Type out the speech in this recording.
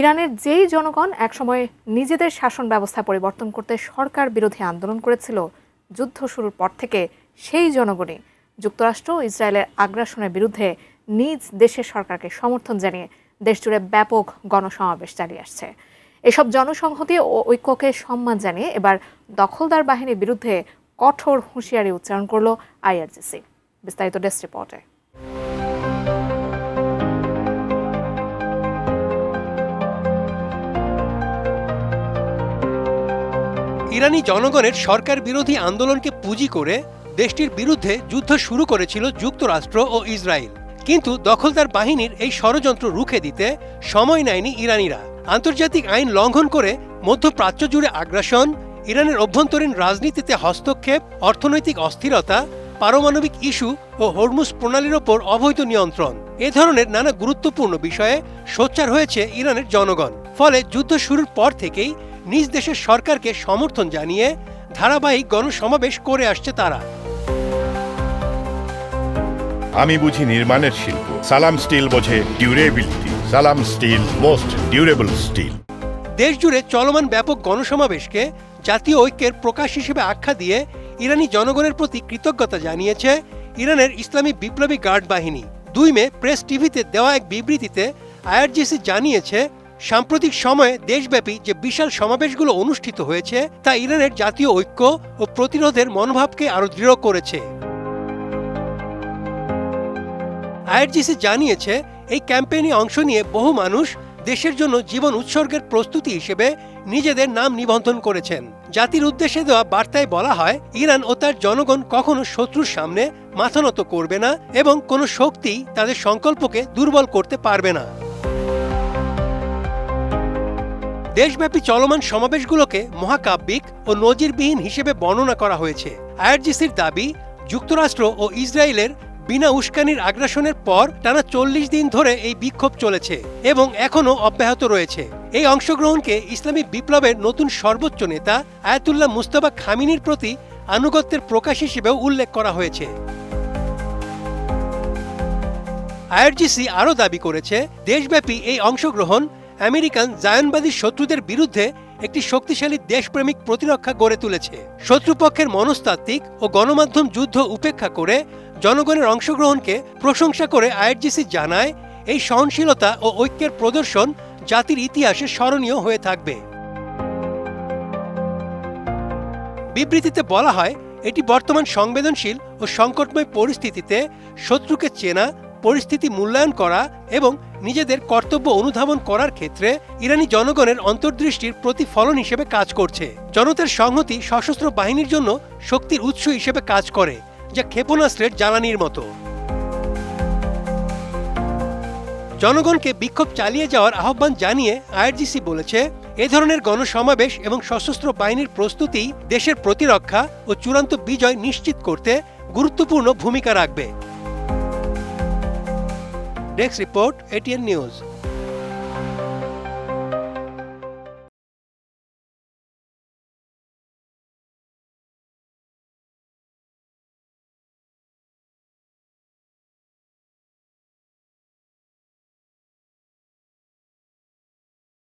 ইরানের যেই জনগণ একসময় নিজেদের শাসন ব্যবস্থা পরিবর্তন করতে সরকার বিরোধী আন্দোলন করেছিল, যুদ্ধ শুরুর পর থেকে সেই জনগণই যুক্তরাষ্ট্র ও ইসরায়েলের আগ্রাসনের বিরুদ্ধে নিজ দেশের সরকারকে সমর্থন জানিয়ে দেশজুড়ে ব্যাপক গণসমাবেশ চালিয়ে আসছে। এসব জনসংহতি ও ঐক্যকে সম্মান জানিয়ে এবার দখলদার বাহিনীর বিরুদ্ধে কঠোর হুঁশিয়ারি উচ্চারণ করল আইআরজিসি। বিস্তারিত ডেস্ক রিপোর্টে। ইরানি জনগণের সরকার বিরোধী আন্দোলনকে পুঁজি করে দেশটির বিরুদ্ধে যুদ্ধ শুরু করেছিল যুক্তরাষ্ট্র ও ইসরায়েল। কিন্তু দখলদার বাহিনীর এই ষড়যন্ত্র রুখে দিতে সময় নেয়নি ইরানিরা। আন্তর্জাতিক আইন লঙ্ঘন করে মধ্যপ্রাচ্য জুড়ে আগ্রাসন, ইরানের অভ্যন্তরীণ রাজনীতিতে হস্তক্ষেপ, অর্থনৈতিক অস্থিরতা, পারমাণবিক ইস্যু ও হরমুজ প্রণালীর ওপর অবৈধ নিয়ন্ত্রণ, এ ধরনের নানা গুরুত্বপূর্ণ বিষয়ে সোচ্চার হয়েছে ইরানের জনগণ। ফলে যুদ্ধ শুরুর পর থেকেই নিজ দেশের সরকারকে সমর্থন জানিয়ে ধারাবাহিক গণসমাবেশ করে আসছে তারা। আমি বুঝি নির্মাণের শিল্প, সালাম স্টিল বোঝে ডিউরেবিলিটি। সালাম স্টিল, মোস্ট ডিউরেবল স্টিল। দেশ জুড়ে চলমান ব্যাপক গণসমাবেশকে জাতীয় ঐক্যের প্রকাশ হিসেবে আখ্যা দিয়ে ইরানি জনগণের প্রতি কৃতজ্ঞতা জানিয়েছে ইরানের ইসলামী বিপ্লবী গার্ড বাহিনী। 2 মে প্রেস টিভিতে দেওয়া এক বিবৃতিতে আইআরজিসি জানিয়েছে, সাম্প্রতিক সময়ে দেশব্যাপী যে বিশাল সমাবেশগুলো অনুষ্ঠিত হয়েছে তা ইরানের জাতীয় ঐক্য ও প্রতিরোধের মনোভাবকে আরো দৃঢ় করেছে। আইআরজিসি জানিয়েছে, এই ক্যাম্পেইনে অংশ নিয়ে বহু মানুষ দেশের জন্য জীবন উৎসর্গের প্রস্তুতি হিসেবে নিজেদের নাম নিবন্ধন করেছেন। জাতির উদ্দেশ্যে দেওয়া বার্তায় বলা হয়, ইরান ও তার জনগণ কখনো শত্রুর সামনে মাথা নত করবে না এবং কোনো শক্তি তাদের সংকল্পকে দুর্বল করতে পারবে না। দেশব্যাপী চলমান সমাবেশগুলোকে মহাকাব্যিক ও নজিরবিহীন হিসেবে বর্ণনা করা হয়েছে। আইআরজিসির দাবি, যুক্তরাষ্ট্র ও ইসরায়েলের বিনা উস্কানির আগ্রাসনের পর টানা 40 দিন ধরে এই বিক্ষোভ চলেছে এবং এখনও অব্যাহত রয়েছে। এই অংশগ্রহণকে ইসলামী বিপ্লবের নতুন সর্বোচ্চ নেতা আয়াতুল্লাহ মুস্তাফা খামিনির প্রতি আনুগত্যের প্রকাশ হিসেবেও উল্লেখ করা হয়েছে। আইআরজিসি আরও দাবি করেছে, দেশব্যাপী এই অংশগ্রহণ আমেরিকান জায়নবাদী শত্রুদের বিরুদ্ধে একটি শক্তিশালী দেশপ্রেমিক প্রতিরক্ষা গড়ে তুলেছে। শত্রুপক্ষের মনস্তাত্ত্বিক ও গণমাধ্যম যুদ্ধ উপেক্ষা করে জনগণের অংশগ্রহণকে প্রশংসা করে আইআরজিসি জানায়, এই সহনশীলতা ও ঐক্যের প্রদর্শন জাতির ইতিহাসে স্মরণীয় হয়ে থাকবে। বিবৃতিতে বলা হয়, এটি বর্তমান সংবেদনশীল ও সংকটময় পরিস্থিতিতে শত্রুকে চেনা, পরিস্থিতি মূল্যায়ন করা এবং নিজেদের কর্তব্য অনুধাবন করার ক্ষেত্রে ইরানি জনগণের অন্তর্দৃষ্টির প্রতিফলন হিসেবে কাজ করছে। জনতার সংহতি সশস্ত্র বাহিনীর জন্য শক্তির উৎস হিসেবে কাজ করে, যা ক্ষেপণাস্ত্রের জ্বালানির মতো। জনগণকে বিক্ষোভ চালিয়ে যাওয়ার আহ্বান জানিয়ে আইআরজিসি বলেছে, এ ধরনের গণসমাবেশ এবং সশস্ত্র বাহিনীর প্রস্তুতি দেশের প্রতিরক্ষা ও চূড়ান্ত বিজয় নিশ্চিত করতে গুরুত্বপূর্ণ ভূমিকা রাখবে। Desk report, ATN news.